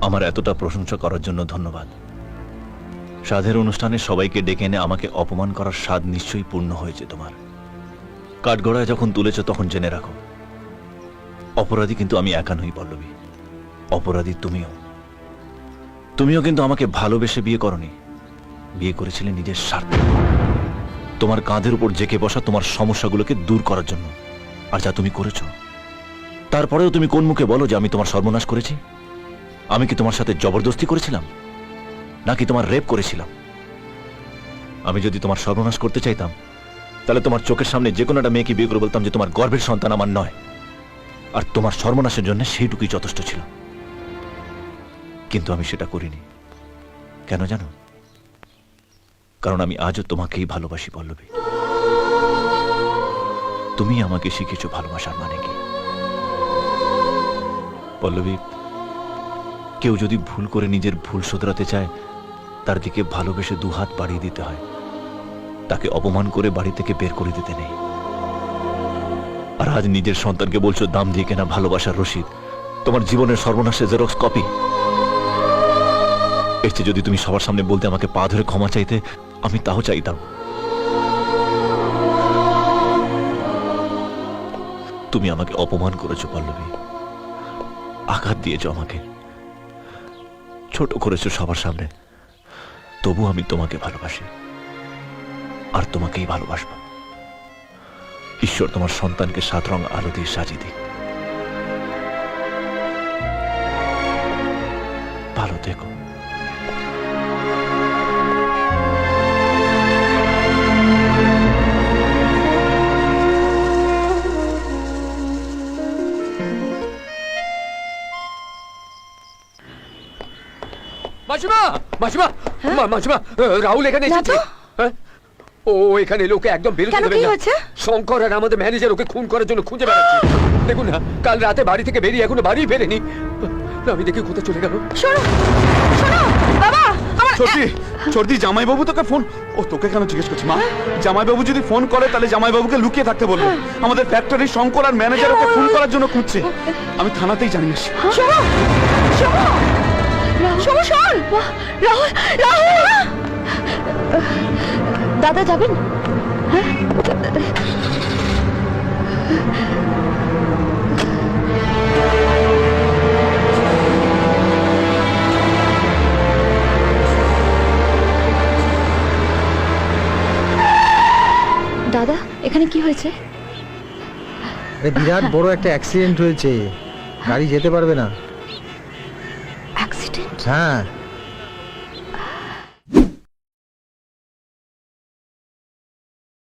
আমার এতটা প্রশংসা করার জন্য ধন্যবাদ। সাধের অনুষ্ঠানে সবাইকে ডেকে এনে আমাকে অপমান করার স্বাদ নিশ্চয়ই পূর্ণ হয়েছে তোমার। কাঠগড়ায় যখন তুলেছ তখন জেনে রাখো, অপরাধী কিন্তু আমি একা নই পল্লবী, অপরাধী তুমিও কিন্তু আমাকে ভালোবেসে বিয়ে করনি, বিয়ে করেছিলে নিজের স্বার্থ, তোমার কাঁধের উপর জেকে বসা তোমার সমস্যাগুলোকে দূর করার জন্য। আর যা তুমি করেছ, তারপরেও তুমি কোন মুখে বলো যে আমি তোমার সর্বনাশ করেছি? আমি কি তোমার সাথে জবরদস্তি করেছিলাম, নাকি তোমার রেপ করেছিলাম? আমি যদি তোমার সর্বনাশ করতে চাইতাম, তাহলে তোমার চোখের সামনে যে কোনো একটা মেয়েকে বিয়ে করে বলতাম যে তোমার গর্ভের সন্তান আমার নয়, আর তোমার সর্বনাশের জন্য সেইটুকুই যথেষ্ট ছিল। কিন্তু আমি সেটা করিনি। কেন জানো? কারণ আমি আজও তোমাকেই ভালোবাসি পল্লবী। তুমি আমাকে শিখেছো ভালোবাসার মানে কি। পল্লবী, কেউ যদি ভুল করে নিজের ভুল শোধরাতে চায়, তার দিকে ভালোবেসে দুহাত বাড়িয়ে দিতে হয়, তাকে অপমান করে বাড়ি থেকে বের করে দিতে নেই। আর আজ নিজের সন্তানকে বলছো দাম দিয়ে কেনা ভালোবাসার রসিদ, তোমার জীবনের সর্বনাশের জেরক্স কপি। এর চেয়ে যদি তুমি সবার সামনে বলতে আমাকে পা ধরে ক্ষমা চাইতে, আমি তাও চাইতাম। তুমি আমাকে অপমান করেছো পল্লবী, আঘাত দিয়েছো আমাকে, ছোট করেছো সবার সামনে। তবু আমি তোমাকে ভালোবাসি, আর তোমাকেই ভালোবাসবো। ঈশ্বর তোমার সন্তানকে 7 রং আলো দিয়ে সাজিয়ে দিক। ভালো থেকো। মাসিমা, মাসিমা, মাসিমা, রাহুল এখানে এসেছে। হ্যাঁ? ও এখানে লোকে একদম বেরোতে দেবে না। শঙ্কর আর আমাদের ম্যানেজার ওকে খুন করার জন্য খুঁজে বেড়াচ্ছে। দেখুন না, কাল রাতে বাড়ি থেকে বেরিয়ে এখনো বাড়ি ফেরেনি। আমি দেখি কোথায় চলে গেল। শোনো শোনো বাবা, সর্দি জামাইবাবু তোকে ফোন, ও তোকে কেন জিজ্ঞেস করছি মা? জামাইবাবু যদি ফোন করে তাহলে জামাইবাবুকে লুকিয়ে থাকতে বলবো। আমাদের ফ্যাক্টরির শঙ্কর আর ম্যানেজার ওকে ফোন করার জন্য খুঁজছে। আমি থানাতেই জানি না। শোনো শোনো শোনো, শোন রাহুল, রাহুল দাদা যাবেন? দাদা এখানে কি হয়েছে? বিরাট বড় একটা অ্যাক্সিডেন্ট হয়েছে, গাড়ি যেতে পারবে না। অ্যাক্সিডেন্ট? হ্যাঁ,